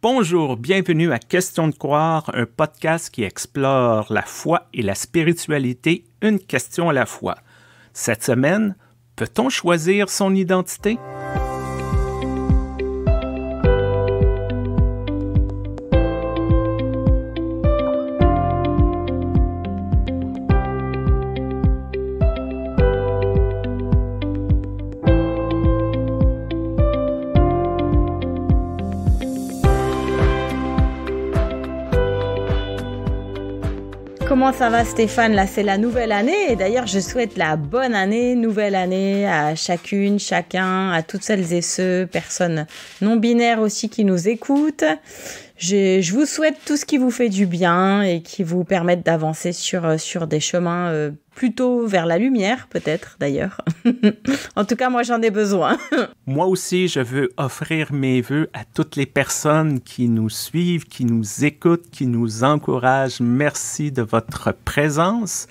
Bonjour, bienvenue à Question de croire, un podcast qui explore la foi et la spiritualité, une question à la fois. Cette semaine, peut-on choisir son identité? Comment ça va Stéphane? Là, c'est la nouvelle année et d'ailleurs, je souhaite la bonne année, nouvelle année à chacune, chacun, à toutes celles et ceux, personnes non-binaires aussi qui nous écoutent. Je vous souhaite tout ce qui vous fait du bien et qui vous permettent d'avancer sur des chemins plutôt vers la lumière, peut-être d'ailleurs. En tout cas, moi, j'en ai besoin. Moi aussi, je veux offrir mes vœux à toutes les personnes qui nous suivent, qui nous écoutent, qui nous encouragent. Merci de votre présence.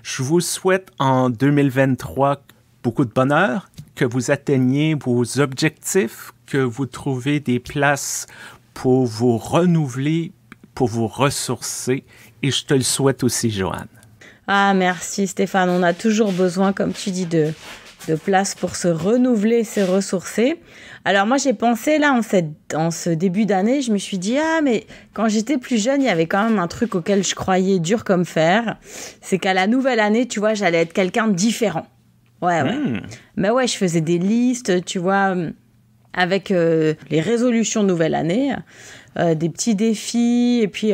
Je vous souhaite en 2023 beaucoup de bonheur, que vous atteigniez vos objectifs, que vous trouvez des places pour vous renouveler, pour vous ressourcer. Et je te le souhaite aussi, Joanne. Ah, merci Stéphane. On a toujours besoin, comme tu dis, de place pour se renouveler, se ressourcer. Alors moi, j'ai pensé là, en ce début d'année, je me suis dit, mais quand j'étais plus jeune, il y avait quand même un truc auquel je croyais dur comme fer. C'est qu'à la nouvelle année, tu vois, j'allais être quelqu'un de différent. Ouais. Mais ouais, je faisais des listes, tu vois, avec les résolutions de nouvelle année, des petits défis. Et puis,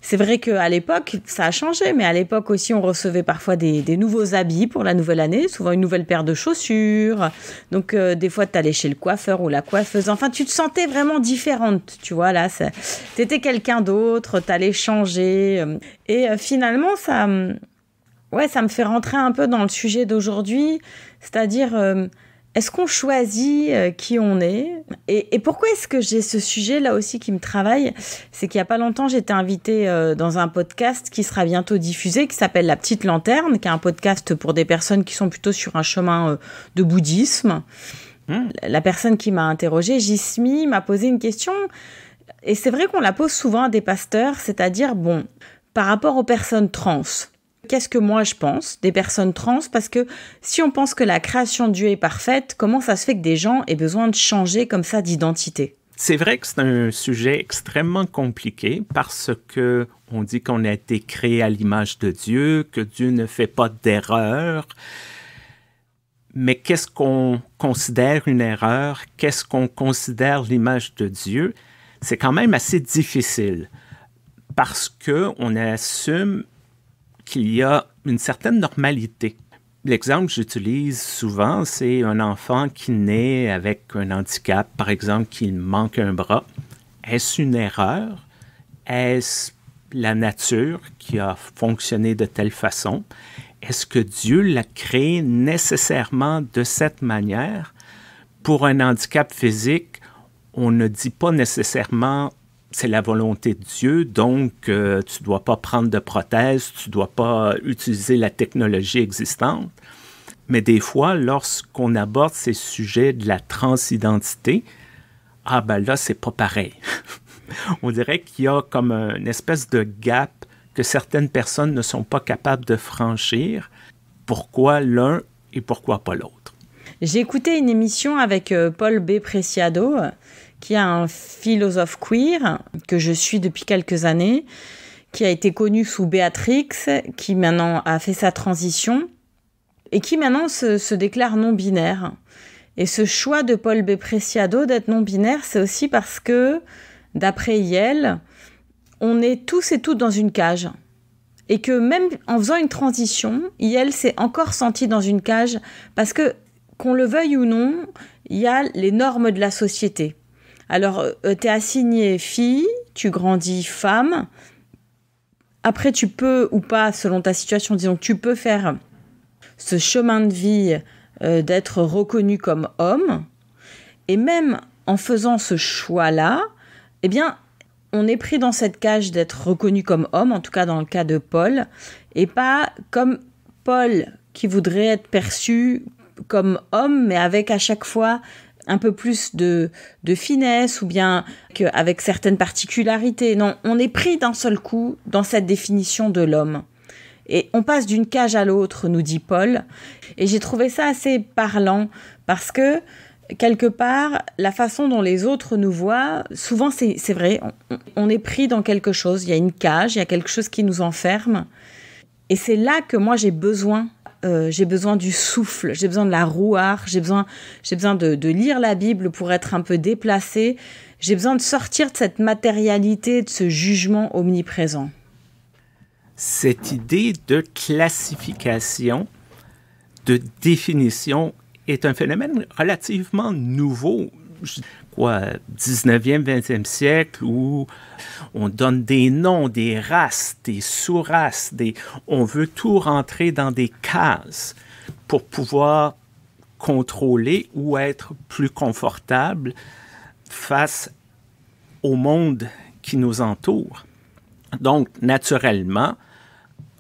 c'est vrai qu'à l'époque, ça a changé, mais à l'époque aussi, on recevait parfois des nouveaux habits pour la nouvelle année, souvent une nouvelle paire de chaussures. Donc, des fois, tu allais chez le coiffeur ou la coiffeuse. Enfin, tu te sentais vraiment différente, tu vois, là. Tu étais quelqu'un d'autre, tu allais changer. Et finalement, ça me fait rentrer un peu dans le sujet d'aujourd'hui, c'est-à-dire... est-ce qu'on choisit qui on est? Et pourquoi est-ce que j'ai ce sujet-là aussi qui me travaille? C'est qu'il n'y a pas longtemps, j'étais invitée dans un podcast qui sera bientôt diffusé, qui s'appelle La Petite Lanterne, qui est un podcast pour des personnes qui sont plutôt sur un chemin de bouddhisme. La personne qui m'a interrogée, Jismi, m'a posé une question. Et c'est vrai qu'on la pose souvent à des pasteurs, c'est-à-dire, par rapport aux personnes trans, qu'est-ce que moi je pense des personnes trans? Parce que si on pense que la création de Dieu est parfaite, comment ça se fait que des gens aient besoin de changer comme ça d'identité? C'est vrai que c'est un sujet extrêmement compliqué parce que on dit qu'on a été créé à l'image de Dieu, que Dieu ne fait pas d'erreur. Mais qu'est-ce qu'on considère une erreur? Qu'est-ce qu'on considère l'image de Dieu? C'est quand même assez difficile parce qu'on assume qu'il y a une certaine normalité. L'exemple que j'utilise souvent, c'est un enfant qui naît avec un handicap, par exemple, qu'il manque un bras. Est-ce une erreur? Est-ce la nature qui a fonctionné de telle façon? Est-ce que Dieu l'a créé nécessairement de cette manière? Pour un handicap physique, on ne dit pas nécessairement c'est la volonté de Dieu, donc tu ne dois pas prendre de prothèse, tu ne dois pas utiliser la technologie existante. Mais des fois, lorsqu'on aborde ces sujets de la transidentité, là, c'est pas pareil. On dirait qu'il y a comme une espèce de gap que certaines personnes ne sont pas capables de franchir. Pourquoi l'un et pourquoi pas l'autre? J'ai écouté une émission avec Paul B. Preciado, qui est un philosophe queer que je suis depuis quelques années, qui a été connu sous Béatrix, qui maintenant a fait sa transition et qui maintenant se déclare non-binaire. Et ce choix de Paul B. Preciado d'être non-binaire, c'est aussi parce que, d'après Yale, on est tous et toutes dans une cage. Et que même en faisant une transition, Yale s'est encore senti dans une cage parce que, qu'on le veuille ou non, il y a les normes de la société. Alors, tu es assignée fille, tu grandis femme. Après, tu peux ou pas, selon ta situation, disons que tu peux faire ce chemin de vie d'être reconnu comme homme. Et même en faisant ce choix-là, eh bien, on est pris dans cette cage d'être reconnu comme homme, en tout cas dans le cas de Paul, et pas comme Paul qui voudrait être perçu comme homme, mais avec à chaque fois un peu plus de finesse ou bien avec certaines particularités. Non, on est pris d'un seul coup dans cette définition de l'homme. Et on passe d'une cage à l'autre, nous dit Paul. Et j'ai trouvé ça assez parlant parce que, quelque part, la façon dont les autres nous voient, souvent c'est vrai, on est pris dans quelque chose. Il y a une cage, il y a quelque chose qui nous enferme. Et c'est là que moi j'ai besoin du souffle, j'ai besoin de la rouarde, j'ai besoin de lire la Bible pour être un peu déplacée. J'ai besoin de sortir de cette matérialité, de ce jugement omniprésent. Cette idée de classification, de définition, est un phénomène relativement nouveau. 19e, 20e siècle, où on donne des noms, des races, des sous-races, on veut tout rentrer dans des cases pour pouvoir contrôler ou être plus confortable face au monde qui nous entoure. Donc, naturellement,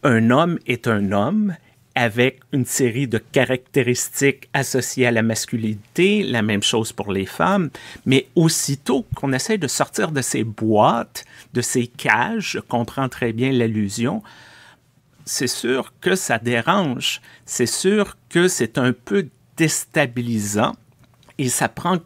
un homme est un homme avec une série de caractéristiques associées à la masculinité, la même chose pour les femmes, mais aussitôt qu'on essaie de sortir de ces boîtes, de ces cages, je comprends très bien l'allusion, c'est sûr que ça dérange, c'est sûr que c'est un peu déstabilisant et ça prend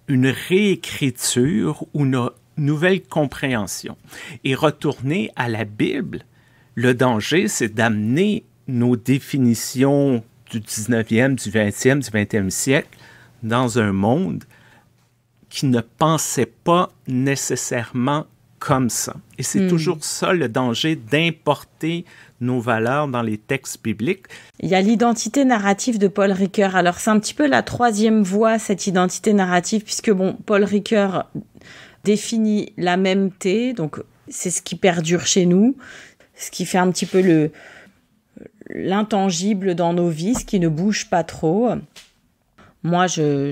une réécriture ou une nouvelle compréhension. Et retourner à la Bible, le danger, c'est d'amener nos définitions du 19e, du 20e, du 20e siècle dans un monde qui ne pensait pas nécessairement comme ça. Et c'est toujours ça le danger d'importer nos valeurs dans les textes bibliques. Il y a l'identité narrative de Paul Ricoeur. Alors c'est un petit peu la troisième voie, cette identité narrative, puisque Paul Ricoeur définit la mêmeté, donc c'est ce qui perdure chez nous, ce qui fait un petit peu l'intangible dans nos vies, ce qui ne bouge pas trop. Moi,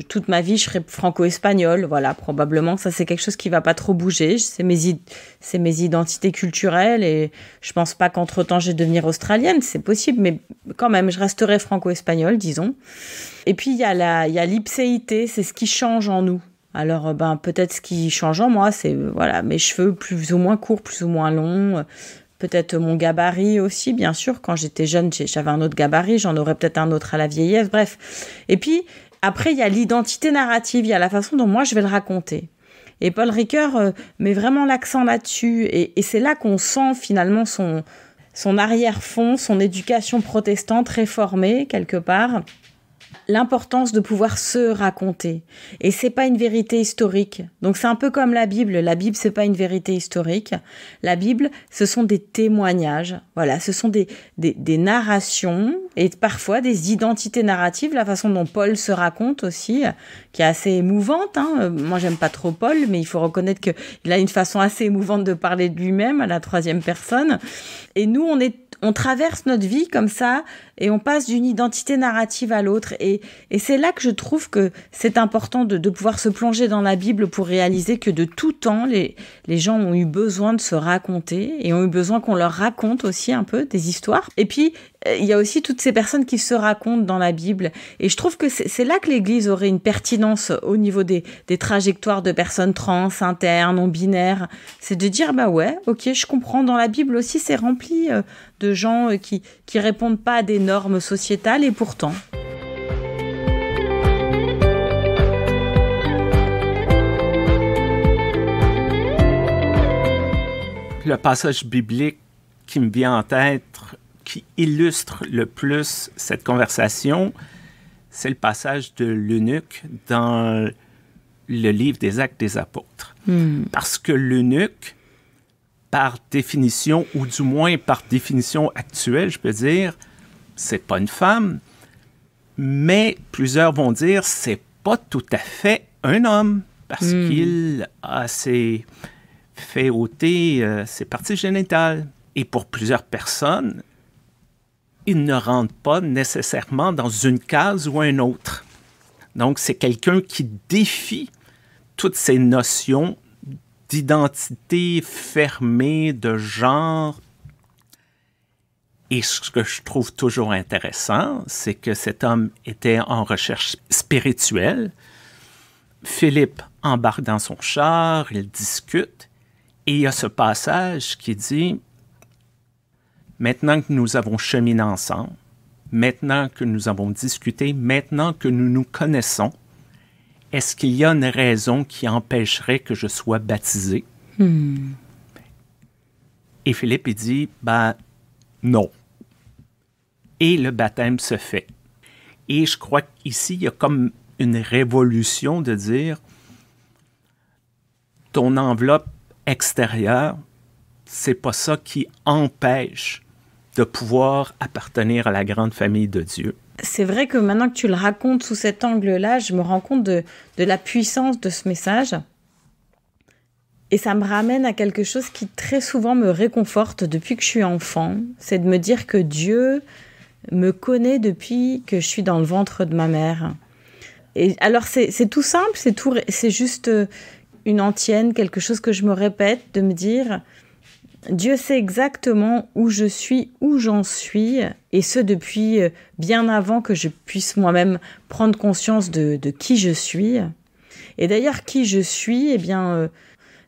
toute ma vie, je serai franco-espagnole. Voilà, probablement, ça, c'est quelque chose qui va pas trop bouger. C'est mes identités culturelles et je pense pas qu'entre-temps, je vais devenir australienne. C'est possible, mais quand même, je resterai franco-espagnole, disons. Et puis, il y a l'ipséité, c'est ce qui change en nous. Alors, peut-être ce qui change en moi, c'est mes cheveux plus ou moins courts, plus ou moins longs. Peut-être mon gabarit aussi, bien sûr. Quand j'étais jeune, j'avais un autre gabarit. J'en aurais peut-être un autre à la vieillesse. Bref. Et puis, après, il y a l'identité narrative. Il y a la façon dont moi, je vais le raconter. Et Paul Ricoeur met vraiment l'accent là-dessus. Et c'est là qu'on sent finalement son arrière-fond, son éducation protestante réformée, quelque part. L'importance de pouvoir se raconter. Et c'est pas une vérité historique. Donc c'est un peu comme la Bible. La Bible, c'est pas une vérité historique. La Bible, ce sont des témoignages. Voilà, ce sont des narrations et parfois des identités narratives, la façon dont Paul se raconte aussi, qui est assez émouvante. Moi, j'aime pas trop Paul, mais il faut reconnaître qu'il a une façon assez émouvante de parler de lui-même à la troisième personne. Et nous, on traverse notre vie comme ça et on passe d'une identité narrative à l'autre. Et c'est là que je trouve que c'est important de pouvoir se plonger dans la Bible pour réaliser que de tout temps, les gens ont eu besoin de se raconter et ont eu besoin qu'on leur raconte aussi un peu des histoires. Et puis, il y a aussi toutes ces personnes qui se racontent dans la Bible. Et je trouve que c'est là que l'Église aurait une pertinence au niveau des trajectoires de personnes trans, inter, non-binaires. C'est de dire, ok, je comprends, dans la Bible aussi, c'est rempli de gens qui répondent pas à des normes sociétales et pourtant... Le passage biblique qui me vient en tête, qui illustre le plus cette conversation, c'est le passage de l'eunuque dans le livre des Actes des Apôtres. Parce que l'eunuque, par définition, ou du moins par définition actuelle, je peux dire, c'est pas une femme, mais plusieurs vont dire c'est pas tout à fait un homme, parce qu'il a fait ôter ses parties génitales. Et pour plusieurs personnes, il ne rentre pas nécessairement dans une case ou une autre. Donc, c'est quelqu'un qui défie toutes ces notions d'identité fermée, de genre. Et ce que je trouve toujours intéressant, c'est que cet homme était en recherche spirituelle. Philippe embarque dans son char, il discute, et il y a ce passage qui dit « Maintenant que nous avons cheminé ensemble, maintenant que nous avons discuté, maintenant que nous nous connaissons, est-ce qu'il y a une raison qui empêcherait que je sois baptisé? » Et Philippe, il dit « Non. » Et le baptême se fait. Et je crois qu'ici, il y a comme une révolution de dire ton enveloppe extérieure, c'est pas ça qui empêche de pouvoir appartenir à la grande famille de Dieu. C'est vrai que maintenant que tu le racontes sous cet angle-là, je me rends compte de la puissance de ce message. Et ça me ramène à quelque chose qui très souvent me réconforte depuis que je suis enfant. C'est de me dire que Dieu me connaît depuis que je suis dans le ventre de ma mère. Et alors c'est tout simple, c'est juste une antienne, quelque chose que je me répète, de me dire Dieu sait exactement où je suis, où j'en suis, et ce depuis bien avant que je puisse moi-même prendre conscience de qui je suis. Et d'ailleurs, qui je suis, eh bien,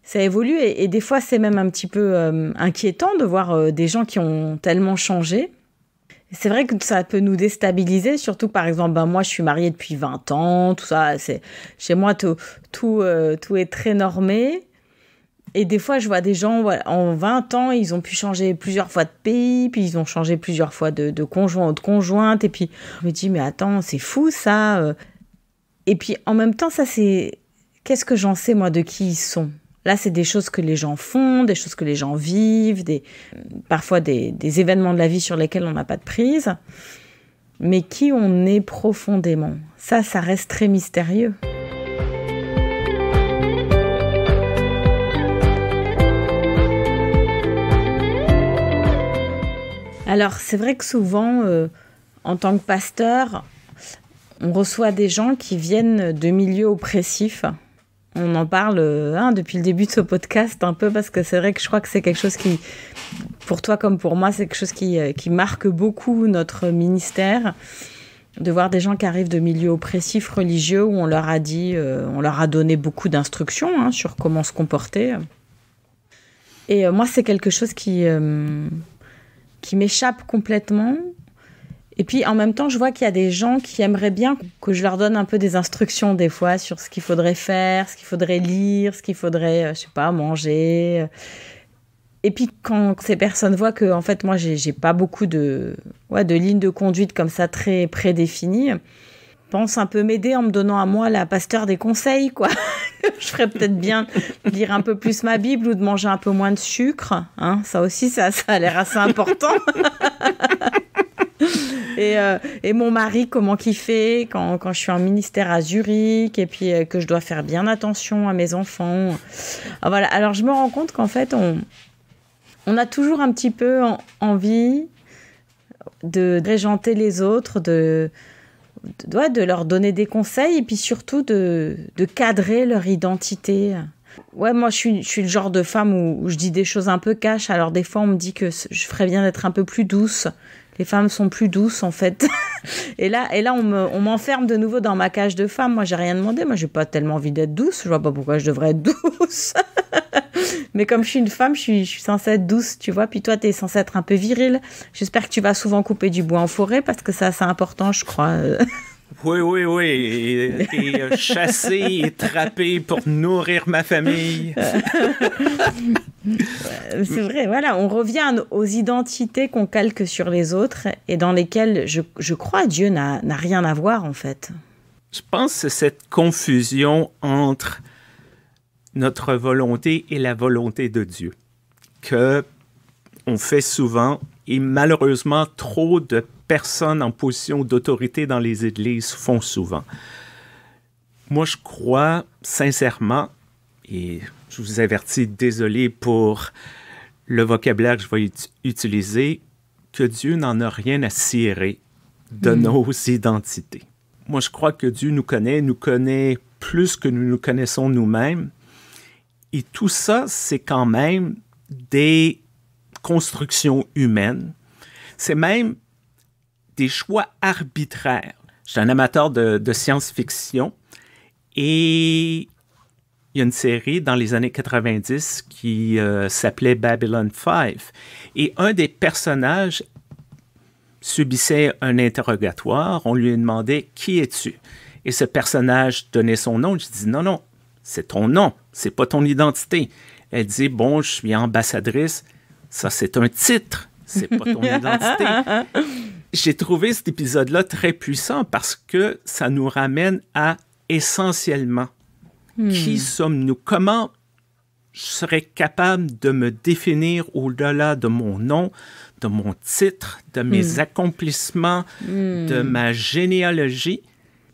ça évolue, et des fois, c'est même un petit peu inquiétant de voir des gens qui ont tellement changé. C'est vrai que ça peut nous déstabiliser, surtout par exemple, moi je suis mariée depuis 20 ans, tout ça, chez moi tout est très normé. Et des fois je vois des gens, en 20 ans, ils ont pu changer plusieurs fois de pays, puis ils ont changé plusieurs fois de conjoint ou de conjointe, et puis je me dis mais attends, c'est fou ça. Et puis en même temps, ça c'est, qu'est-ce que j'en sais moi de qui ils sont ? Là, c'est des choses que les gens font, des choses que les gens vivent, parfois des événements de la vie sur lesquels on n'a pas de prise. Mais qui on est profondément, ça reste très mystérieux. Alors, c'est vrai que souvent, en tant que pasteur, on reçoit des gens qui viennent de milieux oppressifs. On en parle depuis le début de ce podcast un peu, parce que c'est vrai que je crois que c'est quelque chose qui, pour toi comme pour moi, c'est quelque chose qui marque beaucoup notre ministère, de voir des gens qui arrivent de milieux oppressifs religieux où on leur a donné beaucoup d'instructions sur comment se comporter. Et moi, c'est quelque chose qui m'échappe complètement. Et puis, en même temps, je vois qu'il y a des gens qui aimeraient bien que je leur donne un peu des instructions, des fois, sur ce qu'il faudrait faire, ce qu'il faudrait lire, ce qu'il faudrait, manger. Et puis, quand ces personnes voient que, en fait, moi, j'ai pas beaucoup de lignes de conduite comme ça, très prédéfinies, pensent un peu m'aider en me donnant à moi, la pasteur, des conseils, quoi. Je ferais peut-être bien de lire un peu plus ma Bible ou de manger un peu moins de sucre. Ça aussi, ça a l'air assez important. Et mon mari, comment qu'il fait quand je suis en ministère à Zurich, et puis que je dois faire bien attention à mes enfants. Voilà. Alors, je me rends compte qu'en fait, on a toujours un petit peu envie de régenter les autres, de leur donner des conseils, et puis surtout de cadrer leur identité. Ouais, moi, je suis le genre de femme où je dis des choses un peu cash. Alors, des fois, on me dit que je ferais bien d'être un peu plus douce. Les femmes sont plus douces, en fait. Et là, on m'enferme de nouveau dans ma cage de femme. Moi, j'ai rien demandé. Moi, j'ai pas tellement envie d'être douce. Je vois pas pourquoi je devrais être douce. Mais comme je suis une femme, je suis censée être douce, tu vois. Puis toi, t'es censée être un peu virile. J'espère que tu vas souvent couper du bois en forêt, parce que c'est assez important, je crois. Oui. Et chasser et trapper pour nourrir ma famille. C'est vrai, voilà. On revient aux identités qu'on calque sur les autres et dans lesquelles, je crois, Dieu n'a rien à voir, en fait. Je pense que c'est cette confusion entre notre volonté et la volonté de Dieu que on fait souvent, et malheureusement, trop de personnes en position d'autorité dans les églises font souvent. Moi, je crois sincèrement, et je vous avertis, désolé pour le vocabulaire que je vais utiliser, que Dieu n'en a rien à cirer de nos identités. Moi, je crois que Dieu nous connaît plus que nous nous connaissons nous-mêmes. Et tout ça, c'est quand même des constructions humaines. C'est même des choix arbitraires. Je suis un amateur de science-fiction Et il y a une série dans les années 90 qui s'appelait Babylon 5. Et un des personnages subissait un interrogatoire. On lui demandait « Qui es-tu » Et ce personnage donnait son nom. Je dis « Non, non, c'est ton nom, c'est pas ton identité. » Elle dit « Bon, je suis ambassadrice. Ça, c'est un titre, c'est pas ton identité. » J'ai trouvé cet épisode-là très puissant parce que ça nous ramène à essentiellement qui sommes-nous? Comment je serais capable de me définir au-delà de mon nom, de mon titre, de mes accomplissements, de ma généalogie?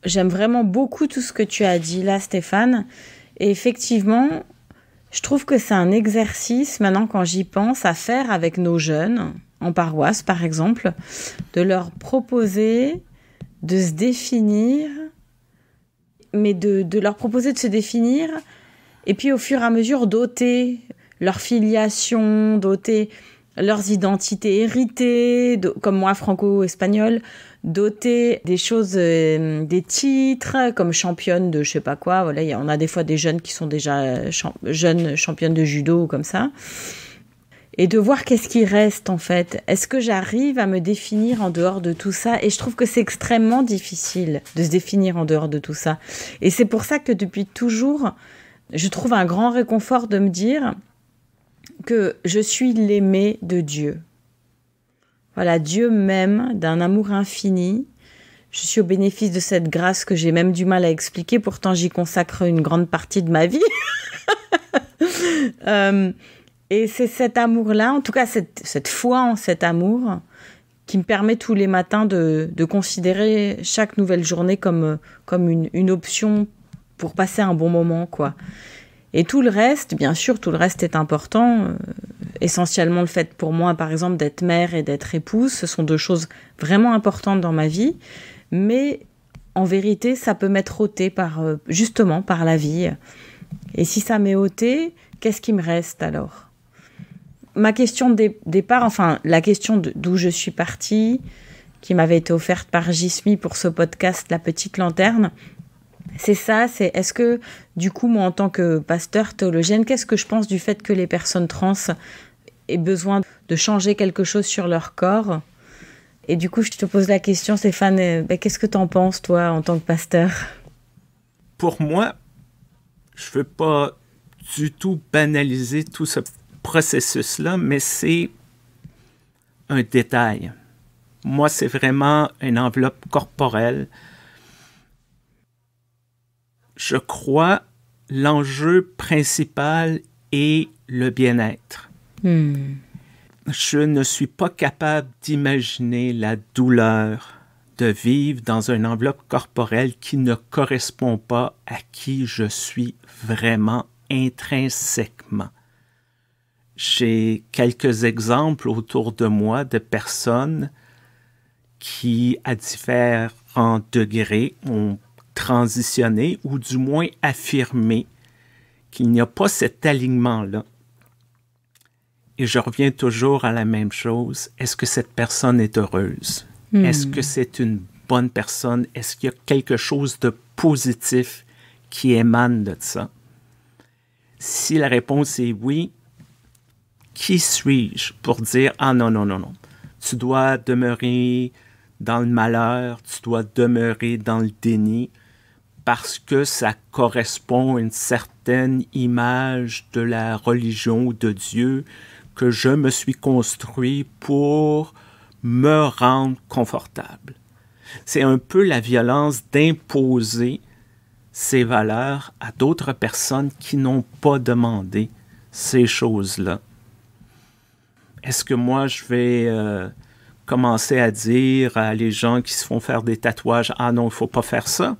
J'aime vraiment beaucoup tout ce que tu as dit là, Stéphane. Et effectivement, je trouve que c'est un exercice, maintenant quand j'y pense, à faire avec nos jeunes, en paroisse par exemple, de leur proposer de se définir, mais de leur proposer de se définir, et puis au fur et à mesure d'ôter leur filiation, d'ôter leurs identités héritées, comme moi franco-espagnole, d'ôter des choses, des titres, comme championne de je sais pas quoi. Voilà, on a des fois des jeunes qui sont déjà jeunes championnes de judo ou comme ça. Et de voir qu'est-ce qui reste en fait. Est-ce que j'arrive à me définir en dehors de tout ça? Et je trouve que c'est extrêmement difficile de se définir en dehors de tout ça. Et c'est pour ça que depuis toujours, je trouve un grand réconfort de me dire que je suis l'aimé de Dieu. Voilà, Dieu m'aime d'un amour infini. Je suis au bénéfice de cette grâce que j'ai même du mal à expliquer. Pourtant, j'y consacre une grande partie de ma vie. Et c'est cet amour-là, en tout cas cette foi en cet amour, qui me permet tous les matins de considérer chaque nouvelle journée comme une option pour passer un bon moment, quoi. Et tout le reste, bien sûr, tout le reste est important. Essentiellement le fait pour moi, par exemple, d'être mère et d'être épouse, ce sont deux choses vraiment importantes dans ma vie. Mais en vérité, ça peut m'être ôté justement par la vie. Et si ça m'est ôté, qu'est-ce qui me reste alors ? Ma question de départ, enfin la question d'où je suis partie, qui m'avait été offerte par Jismi pour ce podcast La Petite Lanterne, c'est ça, c'est est-ce que du coup moi en tant que pasteur théologienne, qu'est-ce que je pense du fait que les personnes trans aient besoin de changer quelque chose sur leur corps? Et du coup je te pose la question, Stéphane, qu'est-ce que tu en penses toi en tant que pasteur? Pour moi, je veux pas du tout banaliser tout ce processus-là, mais c'est un détail. Moi, c'est vraiment une enveloppe corporelle. Je crois l'enjeu principal est le bien-être. Je ne suis pas capable d'imaginer la douleur de vivre dans une enveloppe corporelle qui ne correspond pas à qui je suis vraiment intrinsèquement. J'ai quelques exemples autour de moi de personnes qui, à différents degrés, ont transitionné ou du moins affirmé qu'il n'y a pas cet alignement-là. Et je reviens toujours à la même chose. Est-ce que cette personne est heureuse? Est-ce que c'est une bonne personne? Est-ce qu'il y a quelque chose de positif qui émane de ça? Si la réponse est oui, qui suis-je pour dire « Ah non, non, non, non, tu dois demeurer dans le malheur, tu dois demeurer dans le déni parce que ça correspond à une certaine image de la religion ou de Dieu que je me suis construit pour me rendre confortable. » C'est un peu la violence d'imposer ces valeurs à d'autres personnes qui n'ont pas demandé ces choses-là. Est-ce que moi, je vais commencer à dire à les gens qui se font faire des tatouages « Ah non, il ne faut pas faire ça. »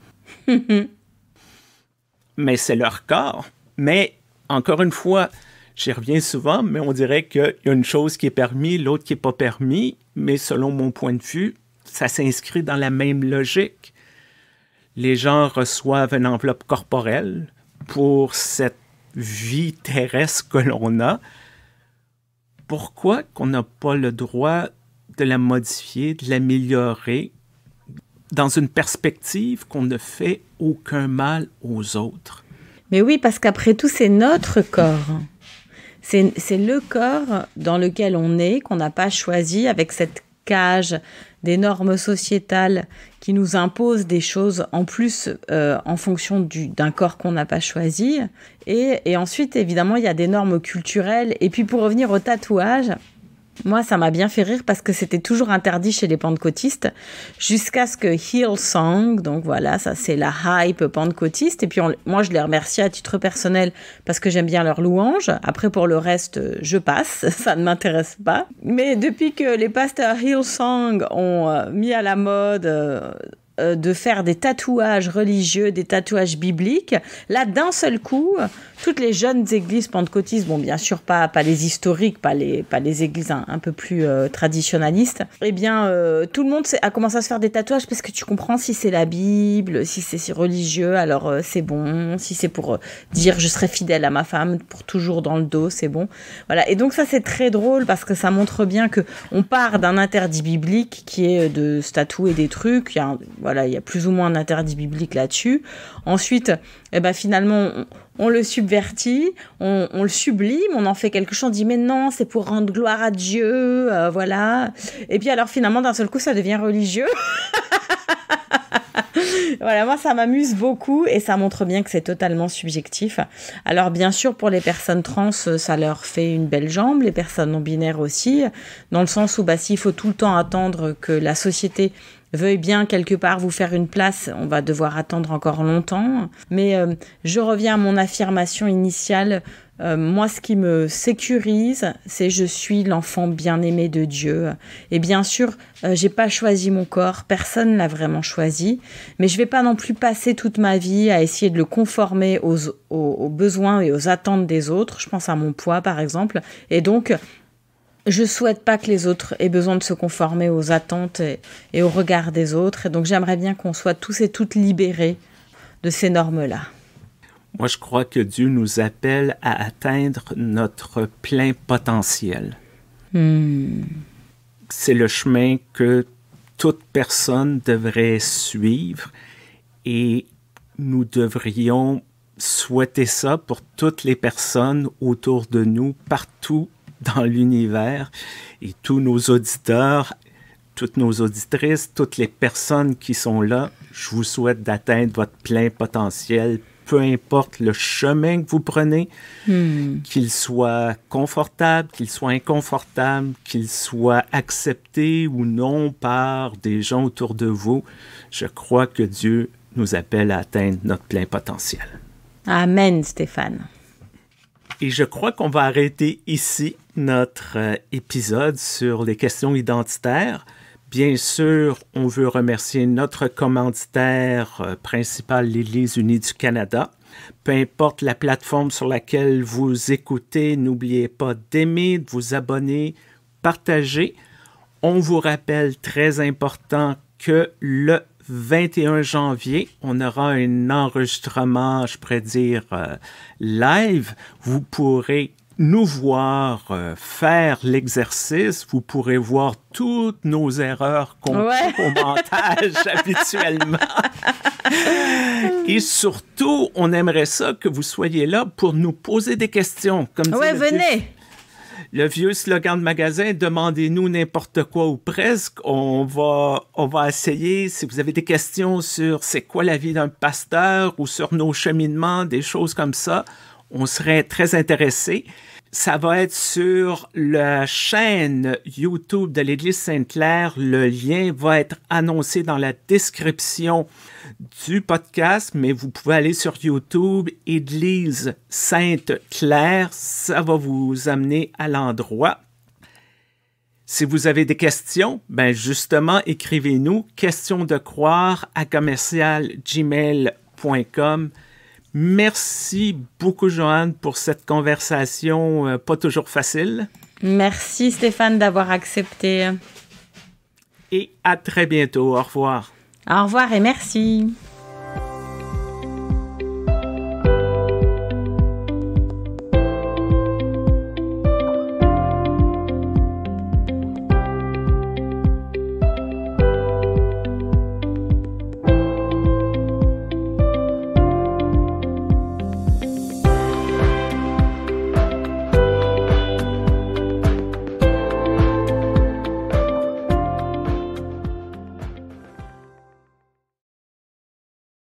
Mais c'est leur corps. Mais, encore une fois, j'y reviens souvent, mais on dirait qu'il y a une chose qui est permise, l'autre qui n'est pas permise. Mais selon mon point de vue, ça s'inscrit dans la même logique. Les gens reçoivent une enveloppe corporelle pour cette vie terrestre que l'on a. Pourquoi qu'on n'a pas le droit de la modifier, de l'améliorer, dans une perspective qu'on ne fait aucun mal aux autres. Mais oui, parce qu'après tout, c'est notre corps. C'est le corps dans lequel on est, qu'on n'a pas choisi, avec cette cage des normes sociétales qui nous imposent des choses en plus en fonction d'un corps qu'on n'a pas choisi. Et ensuite, évidemment, il y a des normes culturelles. Et puis, pour revenir au tatouage, moi, ça m'a bien fait rire parce que c'était toujours interdit chez les pentecôtistes jusqu'à ce que Hillsong, donc voilà, ça c'est la hype pentecôtiste. Et puis moi, je les remercie à titre personnel parce que j'aime bien leur louange. Après, pour le reste, je passe, ça ne m'intéresse pas. Mais depuis que les pasteurs Hillsong ont mis à la mode de faire des tatouages religieux, des tatouages bibliques, là, d'un seul coup, toutes les jeunes églises pentecôtistes, bon, bien sûr, pas les historiques, pas les églises un peu plus traditionnalistes, eh bien, tout le monde a commencé à se faire des tatouages parce que tu comprends, si c'est la Bible, si c'est religieux, alors c'est bon. Si c'est pour dire je serai fidèle à ma femme pour toujours dans le dos, c'est bon. Voilà. Et donc ça, c'est très drôle parce que ça montre bien que on part d'un interdit biblique qui est de se tatouer des trucs. Il y a plus ou moins un interdit biblique là-dessus. Ensuite, finalement, on le subvertit, on le sublime, on en fait quelque chose, on dit mais non, c'est pour rendre gloire à Dieu, voilà. Et puis alors finalement, d'un seul coup, ça devient religieux. Voilà, moi ça m'amuse beaucoup et ça montre bien que c'est totalement subjectif. Alors bien sûr, pour les personnes trans, ça leur fait une belle jambe, les personnes non binaires aussi, dans le sens où s'il faut tout le temps attendre que la société veuille bien quelque part vous faire une place, on va devoir attendre encore longtemps. Mais je reviens à mon affirmation initiale. Moi, ce qui me sécurise, c'est je suis l'enfant bien-aimé de Dieu. Et bien sûr, j'ai pas choisi mon corps, personne l'a vraiment choisi. Mais je vais pas non plus passer toute ma vie à essayer de le conformer aux besoins et aux attentes des autres. Je pense à mon poids, par exemple. Et donc, je souhaite pas que les autres aient besoin de se conformer aux attentes et au regard des autres. Et donc, j'aimerais bien qu'on soit tous et toutes libérés de ces normes-là. Moi, je crois que Dieu nous appelle à atteindre notre plein potentiel. C'est le chemin que toute personne devrait suivre et nous devrions souhaiter ça pour toutes les personnes autour de nous, partout dans l'univers, et tous nos auditeurs, toutes nos auditrices, toutes les personnes qui sont là. Je vous souhaite d'atteindre votre plein potentiel, peu importe le chemin que vous prenez, qu'il soit confortable, qu'il soit inconfortable, qu'il soit accepté ou non par des gens autour de vous. Je crois que Dieu nous appelle à atteindre notre plein potentiel. Amen, Stéphane. Et je crois qu'on va arrêter ici notre épisode sur les questions identitaires. Bien sûr, on veut remercier notre commanditaire principal, l'Église unie du Canada. Peu importe la plateforme sur laquelle vous écoutez, n'oubliez pas d'aimer, de vous abonner, partager. On vous rappelle, très important, que le 21 janvier, on aura un enregistrement, je pourrais dire, live. Vous pourrez nous voir faire l'exercice. Vous pourrez voir toutes nos erreurs qu'on coupe au montage habituellement. Et surtout, on aimerait ça que vous soyez là pour nous poser des questions. Comme venez! Le vieux slogan de magasin, demandez-nous n'importe quoi ou presque. On va essayer, si vous avez des questions sur c'est quoi la vie d'un pasteur ou sur nos cheminements, des choses comme ça, on serait très intéressés. Ça va être sur la chaîne YouTube de l'Église Sainte-Claire. Le lien va être annoncé dans la description du podcast, mais vous pouvez aller sur YouTube, Église Sainte-Claire. Ça va vous amener à l'endroit. Si vous avez des questions, justement, écrivez-nous questionsdecroire@gmail.com. Merci beaucoup, Joanne, pour cette conversation pas toujours facile. Merci, Stéphane, d'avoir accepté. Et à très bientôt. Au revoir. Au revoir et merci.